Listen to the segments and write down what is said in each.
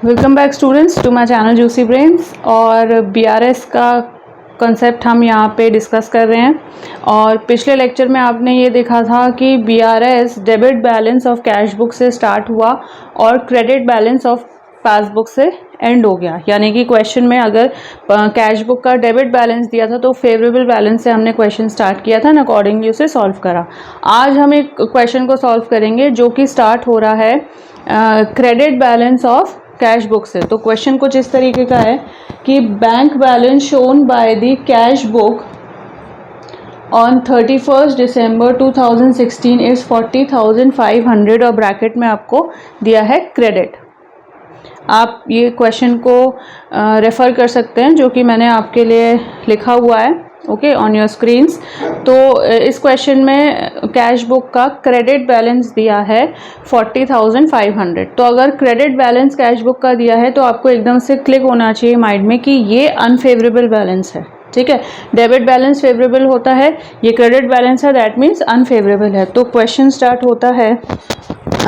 Welcome back students to my channel juicy brains. और BRS का concept हम यहाँ पे डिस्कस कर रहे हैं। और पिछले लेक्चर में आपने ये देखा था कि BRS debit balance of cash book से स्टार्ट हुआ और क्रेडिट बैलेंस ऑफ पासबुक से एंड हो गया। यानी कि क्वेश्चन में अगर कैश बुक का डेबिट बैलेंस दिया था तो फेवरेबल बैलेंस से हमने क्वेश्चन स्टार्ट किया था, अकॉर्डिंगली उसे सॉल्व करा। आज हम एक क्वेश्चन को सॉल्व करेंगे जो कि स्टार्ट हो रहा है credit balance of cash book से। तो क्वेश्चन कुछ इस तरीके का है कि bank balance shown by the cash book on 31 December 2016 is 40,500 और ब्रैकेट में आपको दिया है क्रेडिट। आप ये क्वेश्चन को रेफ़र कर सकते हैं जो कि मैंने आपके लिए लिखा हुआ है ओके ऑन योर स्क्रीन्स। तो इस क्वेश्चन में कैश बुक का क्रेडिट बैलेंस दिया है 40,500। तो अगर क्रेडिट बैलेंस कैश बुक का दिया है तो आपको एकदम से क्लिक होना चाहिए माइंड में कि ये अनफेवरेबल बैलेंस है। ठीक है, डेबिट बैलेंस फेवरेबल होता है, ये क्रेडिट बैलेंस है, दैट मीन्स अनफेवरेबल है। तो क्वेश्चन स्टार्ट होता है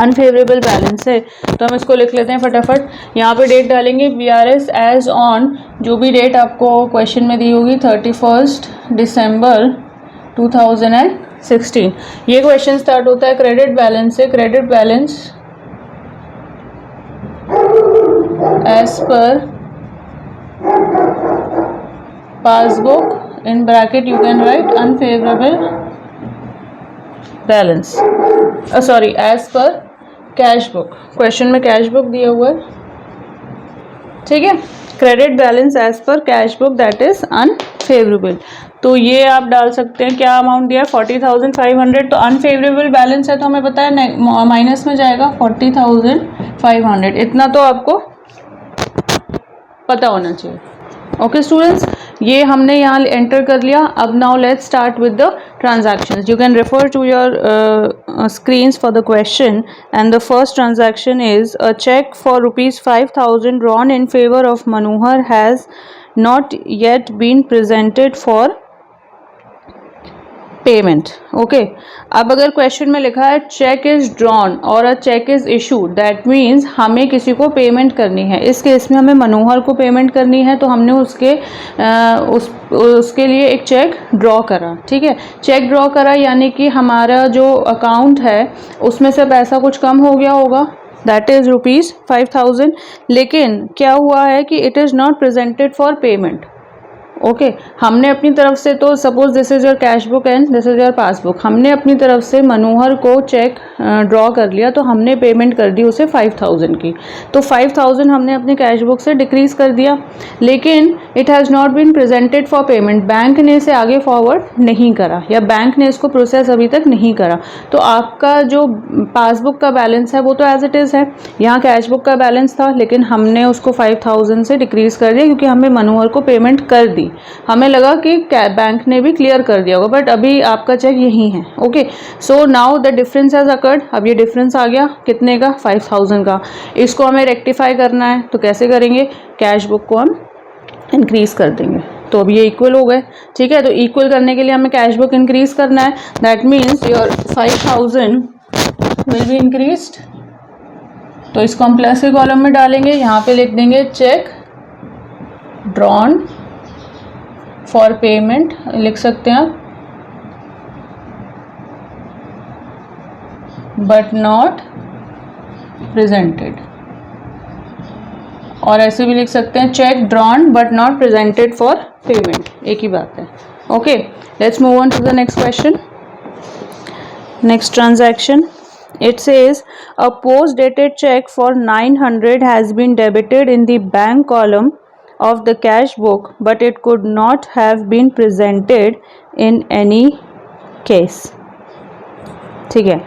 अनफेवरेबल बैलेंस है। तो हम इसको लिख लेते हैं फटाफट। यहाँ पे डेट डालेंगे बीआरएस एज ऑन, जो भी डेट आपको क्वेश्चन में दी होगी 31 दिसंबर 2016। ये क्वेश्चन स्टार्ट होता है क्रेडिट बैलेंस से। Credit balance as per passbook in bracket you can write unfavourable balance, sorry as per cash book. Question में कैश बुक दिया हुआ है, ठीक है। Credit balance as per cash book that is unfavourable. तो ये आप डाल सकते हैं, क्या अमाउंट दिया है 40,500। तो अनफेवरेबल बैलेंस है तो हमें पता है माइनस में जाएगा 40,500। इतना तो आपको पता होना चाहिए। ओके स्टूडेंट्स, ये हमने यहाँ एंटर कर लिया। अब now let's start with the transactions. You can refer to your screens for the question, and the first transaction is a check for rupees 5,000 drawn in favor of Manohar has not yet been presented for payment. Okay, अब अगर question में लिखा है check is drawn और a cheque is issued, that means हमें किसी को payment करनी है। इस केस में हमें मनोहर को पेमेंट करनी है, तो हमने उसके लिए एक चेक ड्रॉ करा। ठीक है, चेक ड्रॉ करा यानी कि हमारा जो अकाउंट है उसमें से पैसा कुछ कम हो गया होगा, दैट इज रुपीज़ 5,000। लेकिन क्या हुआ है कि it is not presented for payment. Okay, हमने अपनी तरफ से, तो suppose this is your cash book and this is your passbook, हमने अपनी तरफ से मनोहर को चेक ड्रॉ कर लिया, तो हमने पेमेंट कर दी उसे 5,000 की। तो 5,000 हमने अपनी कैश बुक से डिक्रीज कर दिया, लेकिन it has not been presented for payment. Bank ने इसे आगे फॉरवर्ड नहीं करा या बैंक ने इसको प्रोसेस अभी तक नहीं करा। तो आपका जो पासबुक का बैलेंस है वो तो एज इट इज़ है। यहाँ कैश बुक का बैलेंस था लेकिन हमने उसको 5,000 से डिक्रीज कर दिया क्योंकि हमें मनोहर को पेमेंट कर दी। हमें लगा कि बैंक ने भी क्लियर कर दिया होगा, बट अभी आपका चेक यही है। Okay, so now the difference has occurred. अब ये डिफरेंस आ गया कितने का, 5,000 का। इसको हमें रेक्टिफाई करना है, तो कैसे करेंगे, कैश बुक को हम इंक्रीज कर देंगे। तो अब ये इक्वल हो गए। ठीक है, तो इक्वल करने के लिए हमें कैश बुक इंक्रीज करना है, that means your 5,000 will be increased. तो इसको हम प्लस के कॉलम में डालेंगे, यहाँ पे लिख देंगे चेक ड्रॉन फॉर पेमेंट, लिख सकते हैं आप, बट नॉट प्रेजेंटेड। और ऐसे भी लिख सकते हैं cheque drawn but not presented for payment, एक ही बात है। Okay, let's move on to the next question. Next transaction, it says a post dated check for 900 has been debited in the bank column of the cash book, but it could not have been presented in any case. ठीक है,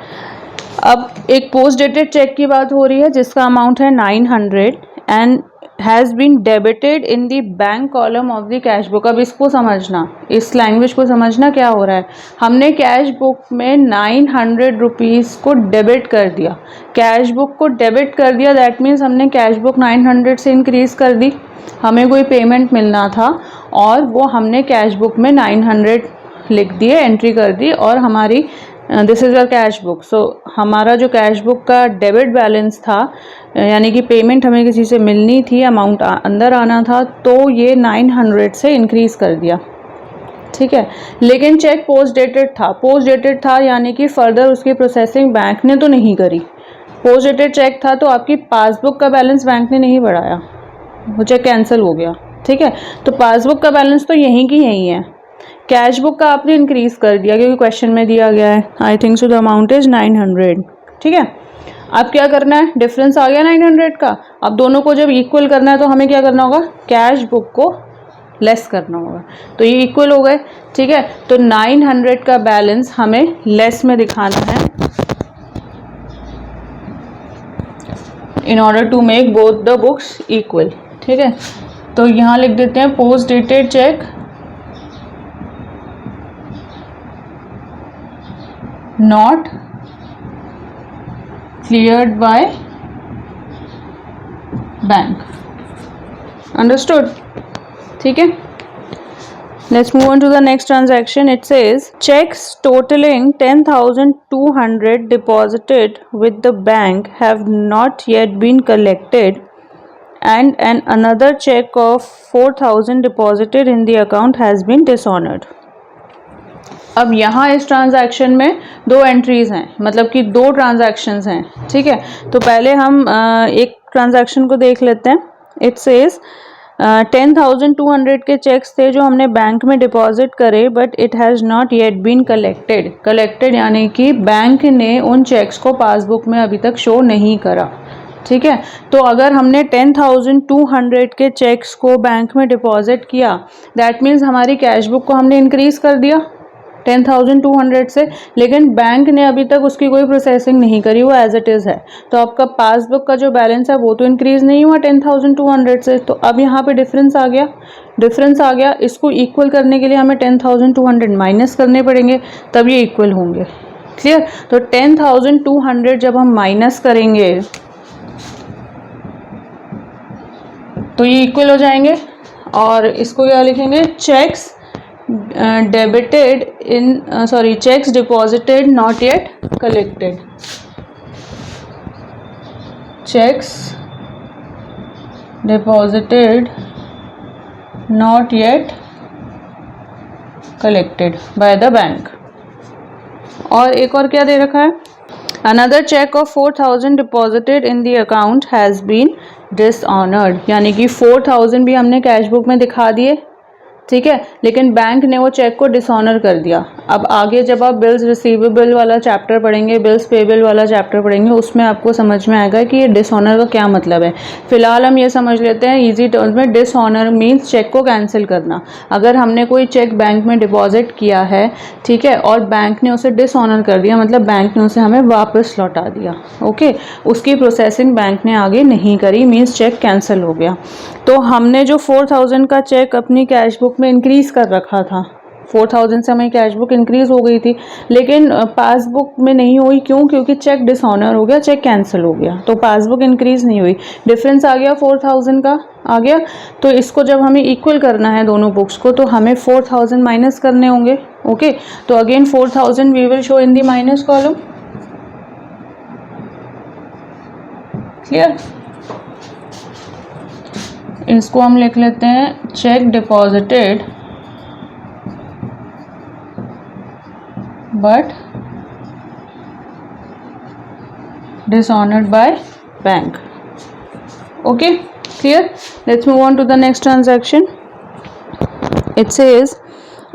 अब एक post dated check की बात हो रही है जिसका अमाउंट है 900 and has been debited in the bank column of the cash book. अब इसको समझना, इस लैंग्वेज को समझना क्या हो रहा है। हमने कैश बुक में 900 रुपीज़ को डेबिट कर दिया, कैश बुक को डेबिट कर दिया, दैट मीन्स हमने कैश बुक 900 से इंक्रीज़ कर दी। हमें कोई पेमेंट मिलना था और वो हमने कैश बुक में 900 लिख दिए, एंट्री कर दी, और हमारी this is your cash book. So हमारा जो कैश बुक का डेबिट बैलेंस था, यानी कि पेमेंट हमें किसी से मिलनी थी, अमाउंट अंदर आना था, तो ये 900 से इंक्रीज़ कर दिया, ठीक है। लेकिन चेक पोस्ट डेटेड था यानी कि फर्दर उसकी प्रोसेसिंग बैंक ने तो नहीं करी। पोस्ट डेटेड चेक था तो आपकी पासबुक का बैलेंस बैंक ने नहीं बढ़ाया, वो चेक कैंसिल हो गया, ठीक है। तो पासबुक का बैलेंस तो यहीं की यहीं है। कैश बुक का आपने इंक्रीज कर दिया क्योंकि क्वेश्चन में दिया गया है, I think so the amount is 900, ठीक है। अब क्या करना है, डिफरेंस आ गया 900 का। अब दोनों को जब इक्वल करना है तो हमें क्या करना होगा, कैश बुक को लेस करना होगा, तो ये इक्वल हो गए, ठीक है। तो 900 का बैलेंस हमें लेस में दिखाना है in order to make both the books equal, ठीक है। तो यहाँ लिख देते हैं post dated cheque not cleared by bank, understood, ठीक है। Let's move on to the next transaction. It says checks totaling 10,200 deposited with the bank have not yet been collected and another check of 4,000 deposited in the account has been dishonored. अब यहाँ इस transaction में दो entries हैं, मतलब कि दो transactions हैं, ठीक है। तो पहले हम एक ट्रांजैक्शन को देख लेते हैं। इट सेज 10,200 के चेक्स थे जो हमने बैंक में डिपॉजिट करे, but it has not yet been collected यानी कि बैंक ने उन चेक्स को पासबुक में अभी तक शो नहीं करा, ठीक है। तो अगर हमने 10,200 के चेक्स को बैंक में डिपॉजिट किया, दैट मीन्स हमारी कैश बुक को हमने इंक्रीज कर दिया 10,200 से, लेकिन बैंक ने अभी तक उसकी कोई प्रोसेसिंग नहीं करी, वो एज इट इज़ है। तो आपका पासबुक का जो बैलेंस है वो तो इंक्रीज नहीं हुआ 10,200 से, तो अब यहाँ पे डिफरेंस आ गया। इसको इक्वल करने के लिए हमें 10,200 माइनस करने पड़ेंगे, तब ये इक्वल होंगे, क्लियर। तो 10,200 जब हम माइनस करेंगे तो ये इक्वल हो जाएंगे, और इसको क्या लिखेंगे, checks checks deposited not yet collected, checks deposited not yet collected by the bank। और एक और क्या दे रखा है, another check of 4,000 deposited in the account has been dishonored, यानी कि 4,000 भी हमने कैश बुक में दिखा दिए, ठीक है, लेकिन बैंक ने वो चेक को डिसऑनर कर दिया। अब आगे जब आप बिल्स रिसीवेबल वाला चैप्टर पढ़ेंगे, बिल्स पेबल वाला चैप्टर पढ़ेंगे, उसमें आपको समझ में आएगा कि ये डिसऑनर का क्या मतलब है। फिलहाल हम ये समझ लेते हैं इजी टर्म्स में, डिसऑनर मीन्स चेक को कैंसिल करना। अगर हमने कोई चेक बैंक में डिपॉजिट किया है, ठीक है, और बैंक ने उसे डिसऑनर कर दिया, मतलब बैंक ने उसे हमें वापस लौटा दिया, ओके, उसकी प्रोसेसिंग बैंक ने आगे नहीं करी, मीन्स चेक कैंसिल हो गया। तो हमने जो 4,000 का चेक अपनी कैश बुक में इंक्रीज कर रखा था, 4,000 से हमारी कैश बुक इंक्रीज हो गई थी, लेकिन पासबुक में नहीं हुई, क्यों, क्योंकि चेक डिसऑनर हो गया, चेक कैंसिल हो गया, तो पासबुक इंक्रीज नहीं हुई, डिफरेंस आ गया 4,000 का आ गया। तो इसको जब हमें इक्वल करना है दोनों बुक्स को, तो हमें 4,000 माइनस करने होंगे, ओके। तो again 4,000 we will show in the minus column, clear. इसको हम लिख लेते हैं cheque deposited but dishonored by bank, okay, clear। Let's move on to the next transaction. It says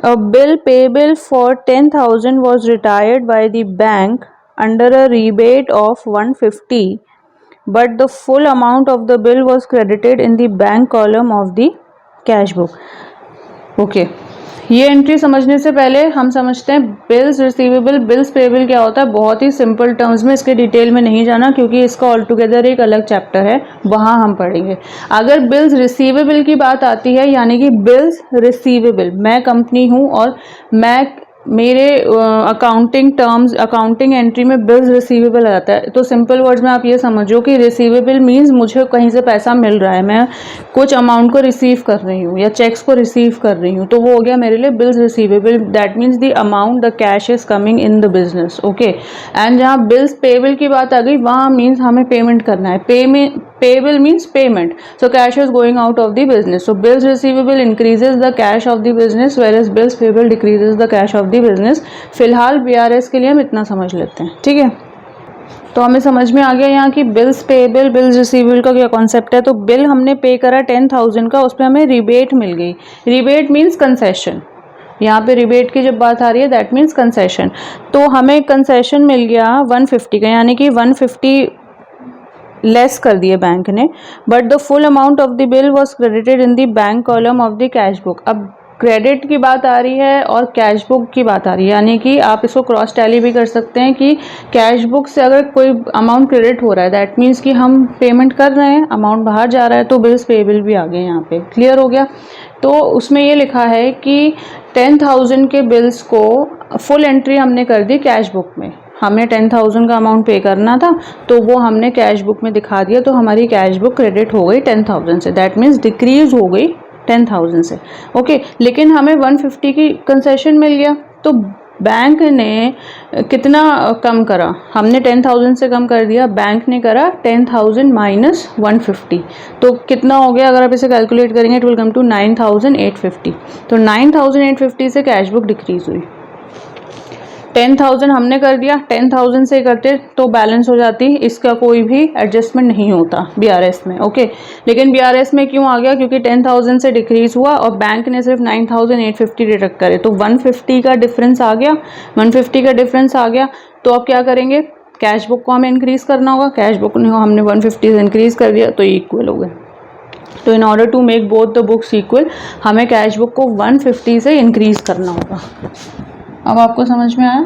a bill payable for 10,000 was retired by the bank under a rebate of 150, but the full amount of the bill was credited in the bank column of the cash book, okay। ये entry समझने से पहले हम समझते हैं bills receivable bills payable क्या होता है, बहुत ही सिंपल टर्म्स में, इसके डिटेल में नहीं जाना क्योंकि इसका ऑल टुगेदर एक अलग चैप्टर है, वहाँ हम पढ़ेंगे। अगर बिल्स रिसीवेबल की बात आती है, यानी कि बिल्स रिसीवेबल, मैं कंपनी हूँ और मैं मेरे अकाउंटिंग टर्म्स, अकाउंटिंग एंट्री में बिल्स रिसीवेबल आता है, तो सिंपल वर्ड्स में आप ये समझो कि रिसीवेबल मीन्स मुझे कहीं से पैसा मिल रहा है, मैं कुछ अमाउंट को रिसीव कर रही हूँ या चेक्स को रिसीव कर रही हूँ, तो वो हो गया मेरे लिए bills receivable. That means the amount the cash is coming in the business. Okay, and जहाँ बिल्स पेबल की बात आ गई, वहाँ मीन्स हमें पेमेंट करना है। Payable means payment. So cash is going out of the business. So bills receivable increases the cash of the business, whereas bills payable decreases the cash of the business. फिलहाल BRS के लिए हम इतना समझ लेते हैं, ठीक है। तो हमें समझ में आ गया यहाँ की बिल्स पेबल बिल्स रिसीवेबल का क्या कॉन्सेप्ट है। तो बिल हमने पे करा 10,000 का, उस पर हमें रिबेट मिल गई। रिबेट मीन्स कंसेशन, यहाँ पे रिबेट की जब बात आ रही है दैट मीन्स कंसेशन। तो हमें कंसेशन मिल गया 150 का, यानी कि 150 लेस कर दिए बैंक ने, but the full amount of the bill was credited in the bank column of the cash book. अब क्रेडिट की बात आ रही है और कैश बुक की बात आ रही है, यानी कि आप इसको क्रॉस टैली भी कर सकते हैं कि कैश बुक से अगर कोई अमाउंट क्रेडिट हो रहा है दैट मीन्स कि हम पेमेंट कर रहे हैं, अमाउंट बाहर जा रहा है, तो बिल्स पेबल भी आ गए यहाँ पे। क्लियर हो गया। तो उसमें ये लिखा है कि 10,000 के बिल्स को फुल एंट्री हमने कर दी कैश बुक में, हमें 10,000 का अमाउंट पे करना था तो वो हमने कैश बुक में दिखा दिया, तो हमारी कैश बुक क्रेडिट हो गई 10,000 से, दैट मीन्स डिक्रीज हो गई 10,000 से। ओके, लेकिन हमें 150 की कंसेशन मिल गया, तो बैंक ने कितना कम करा, हमने 10,000 से कम कर दिया, बैंक ने करा 10,000 माइनस 150, तो कितना हो गया, अगर आप इसे कैलकुलेट करेंगे इट विल कम टू 9,850। तो 9,850 से कैश बुक डिक्रीज हुई। 10,000 हमने कर दिया, 10,000 से करते तो बैलेंस हो जाती, इसका कोई भी एडजस्टमेंट नहीं होता BRS में। ओके, लेकिन BRS में क्यों आ गया, क्योंकि 10,000 से डिक्रीज हुआ और बैंक ने सिर्फ 9,850 डिडक्ट करे, तो 150 का डिफरेंस आ गया, 150 का डिफरेंस आ गया। तो अब क्या करेंगे, कैश बुक को हमें इंक्रीज करना होगा, कैश बुक ने हमने 150 से इंक्रीज कर दिया तो इक्वल हो गए। तो in order to make both the books equal, हमें कैश बुक को 150 से इंक्रीज करना होगा। अब आपको समझ में आया।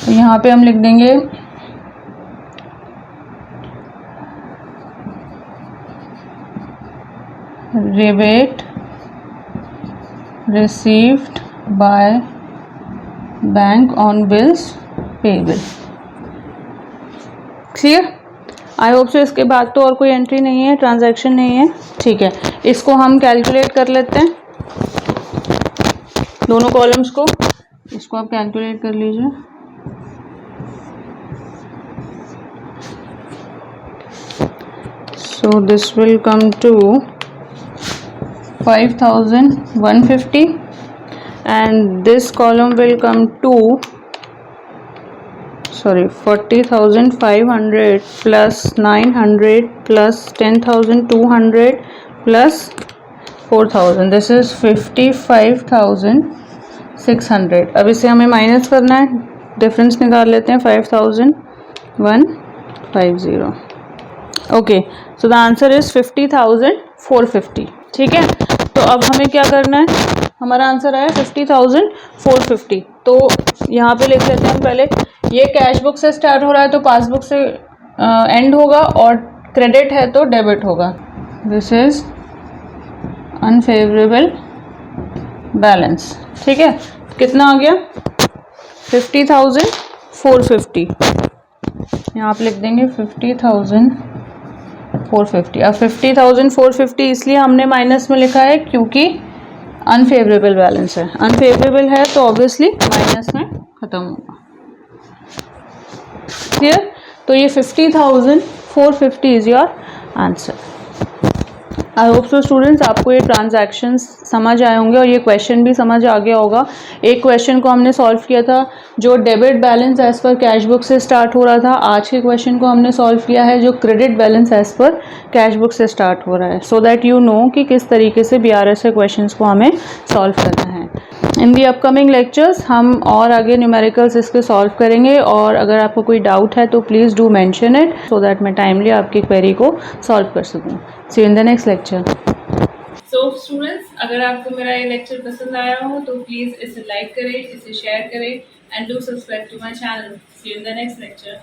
तो यहाँ पे हम लिख देंगे rebate received by bank on bills payable. Clear? I hope so. इसके बाद तो और कोई एंट्री नहीं है, ट्रांजैक्शन नहीं है, ठीक है। इसको हम कैलकुलेट कर लेते हैं, दोनों कॉलम्स को, इसको आप कैलकुलेट कर लीजिए। So this will come to 5,150 and this column will come to 40,500 plus 900 plus 10,200 plus 4,000, this is 55,600। अब इसे हमें माइनस करना है, डिफरेंस निकाल लेते हैं, 5,150। Okay, so the answer is 50,450। ठीक है, तो अब हमें क्या करना है, हमारा आंसर आया 50,450। तो यहाँ पे लिख लेते हैं हम पहले, ये कैश बुक से स्टार्ट हो रहा है तो पासबुक से एंड होगा, और क्रेडिट है तो डेबिट होगा। This is unfavourable balance. ठीक है, कितना आ गया, 50,450। यहाँ पे लिख देंगे 50,450। अब 50,450 इसलिए हमने माइनस में लिखा है क्योंकि अनफेवरेबल बैलेंस है, अनफेवरेबल है तो ऑब्वियसली माइनस में खत्म होगा। क्लियर? तो ये 50,450 is your answer. I hope so students, आपको ये ट्रांजैक्शंस समझ आए होंगे और ये क्वेश्चन भी समझ आ गया होगा। एक क्वेश्चन को हमने सॉल्व किया था जो debit balance as per cash book से स्टार्ट हो रहा था, आज के क्वेश्चन को हमने सॉल्व किया है जो credit balance as per cash book से स्टार्ट हो रहा है, सो दैट यू नो कि किस तरीके से BRS के क्वेश्चन को हमें सॉल्व करना है। इन दी अपकमिंग लेक्चर्स हम और आगे न्यूमेरिकल्स इसके सॉल्व करेंगे, और अगर आपको कोई डाउट है तो please do mention it so that मैं टाइमली आपकी क्वेरी को सॉल्व कर सकूँ। See you in the next lecture. So students, अगर आपको मेरा ये लेक्चर पसंद आया हो तो प्लीज़ इसे लाइक करें, इसे शेयर करें and do subscribe to my channel. See you in the next lecture.